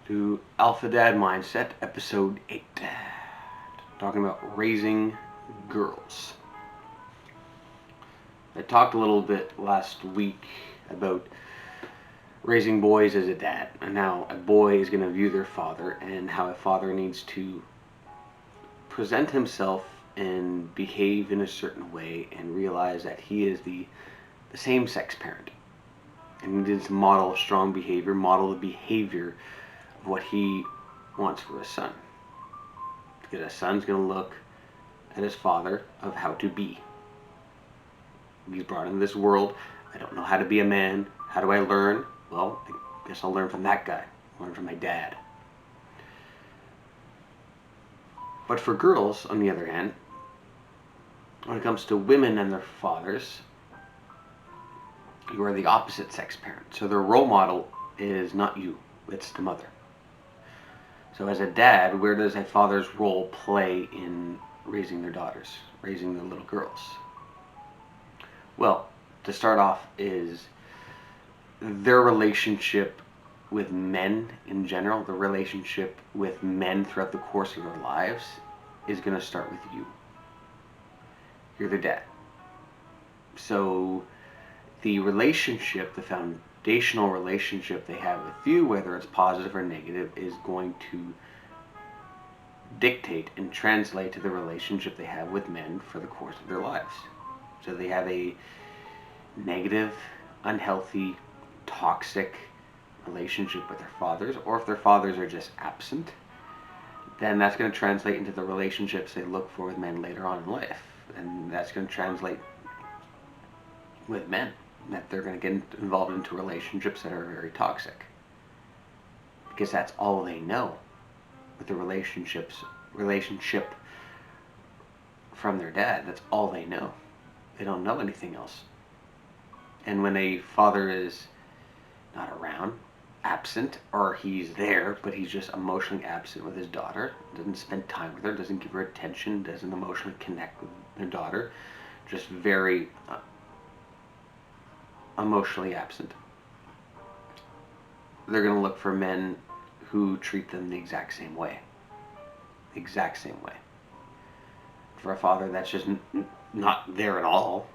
to Alpha Dad Mindset, Episode 8. Talking about raising girls. I talked a little bit last week about raising boys as a dad, and how a boy is going to view their father, and how a father needs to present himself and behave in a certain way, and realize that he is the same-sex parent. And he needs to model strong behavior, model the behavior of what he wants for his son. Because a son's going to look at his father of how to be. He's brought into this world. I don't know how to be a man. How do I learn? Well, I guess I'll learn from that guy. Learn from my dad. But for girls, on the other hand, when it comes to women and their fathers, you are the opposite sex parent. So their role model is not you, it's the mother. So as a dad, where does a father's role play in raising their daughters, raising their little girls? Well, to start off is their relationship with men in general, the relationship with men throughout the course of their lives is going to start with you. You're the dad. So the relationship, the foundational relationship they have with you, whether it's positive or negative, is going to dictate and translate to the relationship they have with men for the course of their lives. So they have a negative, unhealthy, toxic relationship with their fathers, or if their fathers are just absent, then that's going to translate into the relationships they look for with men later on in life. And that's going to translate with men, that they're going to get involved into relationships that are very toxic. Because that's all they know with the relationship from their dad. That's all they know. They don't know anything else. And when a father is not around, absent, or he's there, but he's just emotionally absent with his daughter, doesn't spend time with her, doesn't give her attention, doesn't emotionally connect with their daughter, just very emotionally absent, they're going to look for men who treat them the exact same way. Exact same way. For a father that's just not there at all,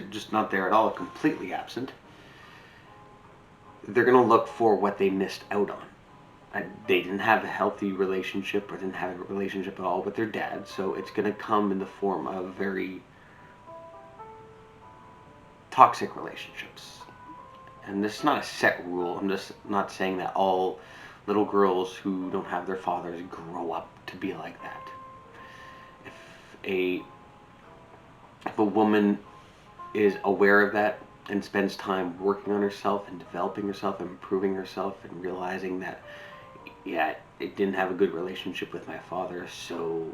just not there at all, completely absent, they're going to look for what they missed out on. They didn't have a healthy relationship, or didn't have a relationship at all with their dad, so it's going to come in the form of very toxic relationships. And this is not a set rule. I'm just not saying that all little girls who don't have their fathers grow up to be like that. If a woman is aware of that and spends time working on herself and developing herself and improving herself and realizing that, yeah, it didn't have a good relationship with my father, so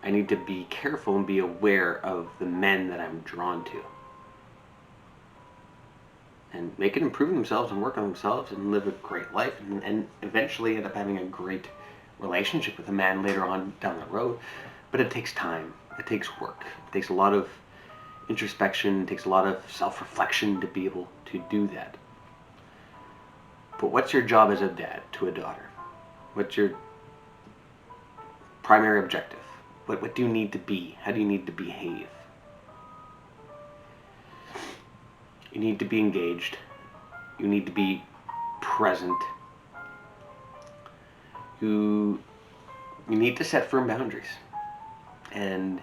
I need to be careful and be aware of the men that I'm drawn to. And they can improve themselves and work on themselves and live a great life, and eventually end up having a great relationship with a man later on down the road. But it takes time. It takes work. It takes a lot of introspection. It takes a lot of self-reflection to be able to do that. But what's your job as a dad to a daughter? What's your primary objective? What do you need to be? How do you need to behave? You need to be engaged. You need to be present. You need to set firm boundaries. And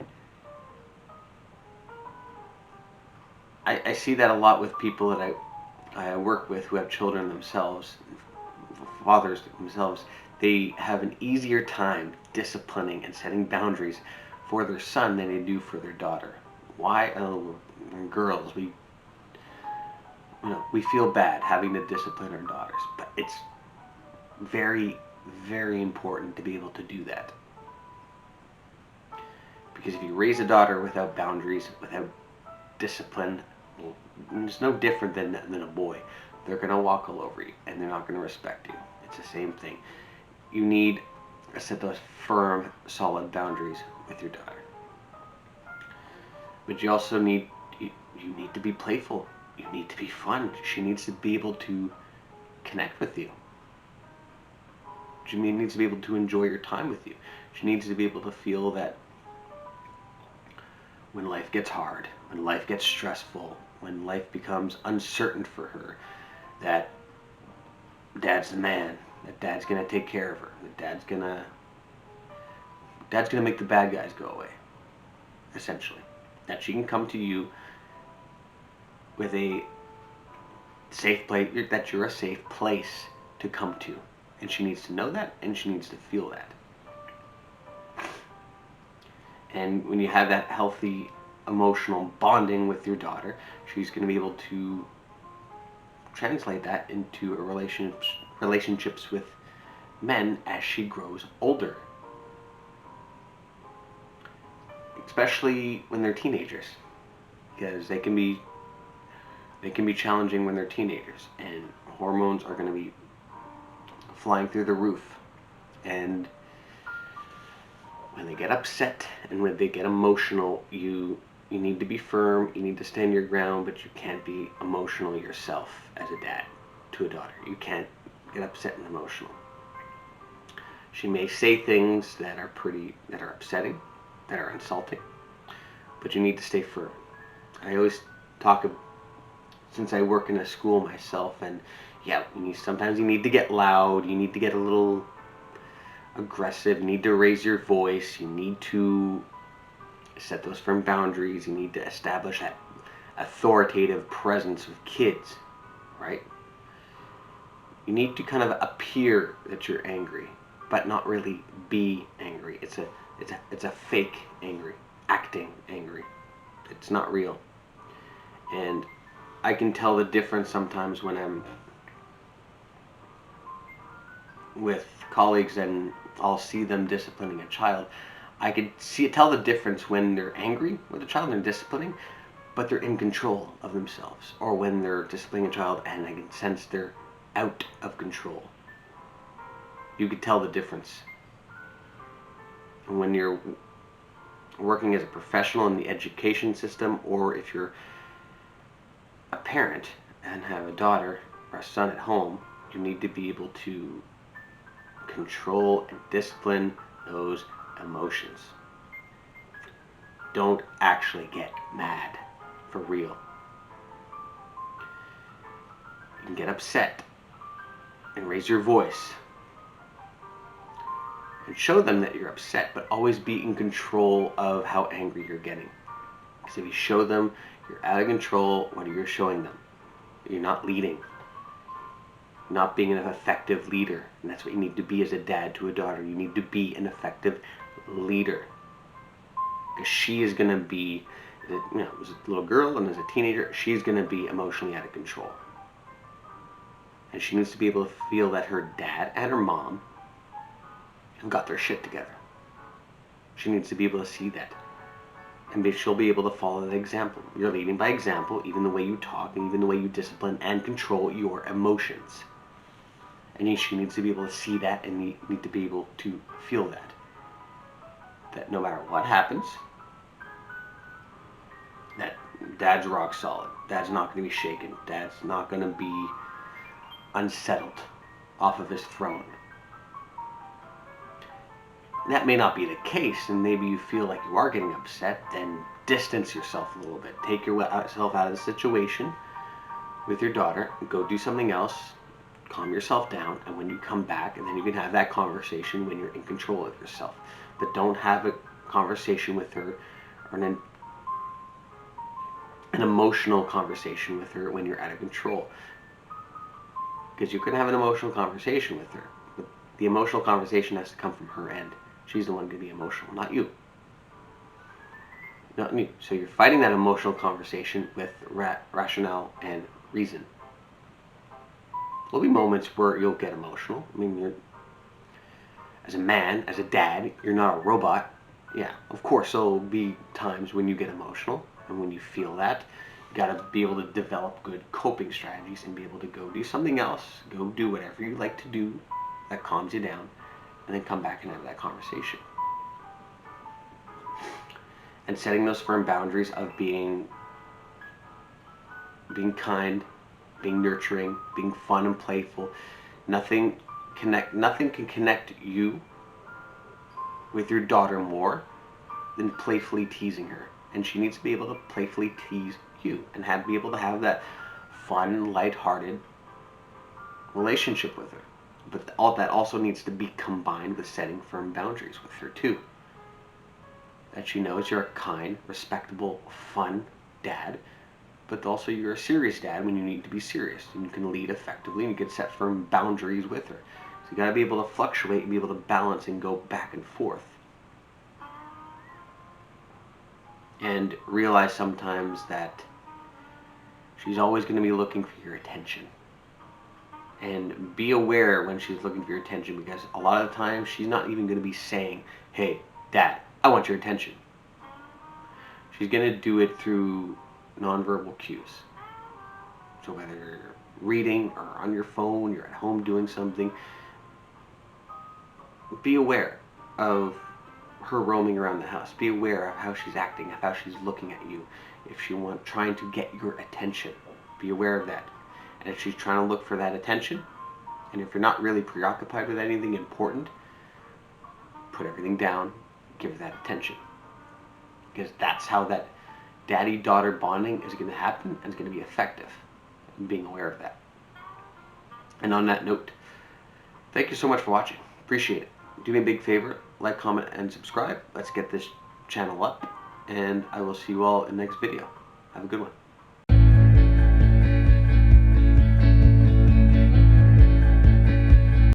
I see that a lot with people that I work with who have children themselves, fathers themselves. They have an easier time disciplining and setting boundaries for their son than they do for their daughter. Why? Oh, girls, we feel bad having to discipline our daughters, but it's very, very important to be able to do that. Because if you raise a daughter without boundaries, without discipline, well, it's no different than a boy. They're going to walk all over you, and they're not going to respect you. It's the same thing. You need to set those firm, solid boundaries with your daughter. But you also need to be playful. You need to be fun. She needs to be able to connect with you. She needs to be able to enjoy your time with you. She needs to be able to feel that when life gets hard, when life gets stressful, when life becomes uncertain for her, that dad's the man, that dad's gonna take care of her, that dad's gonna make the bad guys go away, essentially. That she can come to you with a safe place, that you're a safe place to come to. And she needs to know that, and she needs to feel that. And when you have that healthy emotional bonding with your daughter, she's going to be able to translate that into a relationships with men as she grows older. Especially when they're teenagers, because they can be challenging when they're teenagers, and hormones are going to be flying through the roof. And when they get upset and when they get emotional, you need to be firm, you need to stand your ground, but you can't be emotional yourself as a dad to a daughter. You can't get upset and emotional. She may say things that are upsetting, that are insulting, but you need to stay firm. I always talk, since I work in a school myself, and yeah, sometimes you need to get loud, you need to get a little aggressive, you need to raise your voice, you need to set those firm boundaries, you need to establish that authoritative presence with kids, right? You need to kind of appear that you're angry, but not really be angry. It's a fake angry, acting angry. It's not real. And I can tell the difference sometimes when I'm with colleagues and I'll see them disciplining a child. I could tell the difference when they're angry with a child and they're disciplining, but they're in control of themselves, or when they're disciplining a child and I can sense they're out of control. You could tell the difference. And when you're working as a professional in the education system, or if you're a parent and have a daughter or a son at home, you need to be able to control and discipline those emotions. Don't actually get mad for real. You can get upset and raise your voice and show them that you're upset, but always be in control of how angry you're getting. Because if you show them you're out of control, what are you showing them? You're not leading. Not being an effective leader. And that's what you need to be as a dad to a daughter. You need to be an effective leader. Because she is going to be, as a little girl and as a teenager, she's going to be emotionally out of control. And she needs to be able to feel that her dad and her mom have got their shit together. She needs to be able to see that. And she'll be able to follow that example. You're leading by example, even the way you talk, and even the way you discipline and control your emotions. And she needs to be able to see that and need to be able to feel that. That no matter what happens, that dad's rock solid. Dad's not going to be shaken. Dad's not going to be unsettled off of his throne. That may not be the case, and maybe you feel like you are getting upset, then distance yourself a little bit. Take yourself out of the situation with your daughter, go do something else, calm yourself down, and when you come back, and then you can have that conversation when you're in control of yourself. But don't have a conversation with her, or an emotional conversation with her when you're out of control. Because you can have an emotional conversation with her, but the emotional conversation has to come from her end. She's the one going to be emotional, not you. Not me. So you're fighting that emotional conversation with rationale and reason. There'll be moments where you'll get emotional. I mean, as a man, as a dad, you're not a robot. Yeah, of course there'll be times when you get emotional, and when you feel that, you gotta be able to develop good coping strategies and be able to go do something else, go do whatever you like to do that calms you down, and then come back and have that conversation. And setting those firm boundaries of being kind, being nurturing, being fun and playful. Nothing nothing can connect you with your daughter more than playfully teasing her. And she needs to be able to playfully tease you and be able to have that fun, lighthearted relationship with her. But all that also needs to be combined with setting firm boundaries with her too. That she knows you're a kind, respectable, fun dad, but also you're a serious dad when you need to be serious, and you can lead effectively, and you can set firm boundaries with her. So you got to be able to fluctuate and be able to balance and go back and forth. And realize sometimes that she's always going to be looking for your attention. And be aware when she's looking for your attention, because a lot of the time she's not even going to be saying, "Hey, Dad, I want your attention." She's going to do it through nonverbal cues. So whether you're reading or on your phone, you're at home doing something, be aware of her roaming around the house. Be aware of how she's acting, of how she's looking at you. If she trying to get your attention, be aware of that. And if she's trying to look for that attention, and if you're not really preoccupied with anything important, put everything down, give her that attention. Because that's how that daddy-daughter bonding is going to happen, and it's going to be effective. And being aware of that. And on that note, thank you so much for watching. Appreciate it. Do me a big favor, like, comment, and subscribe. Let's get this channel up, and I will see you all in the next video. Have a good one.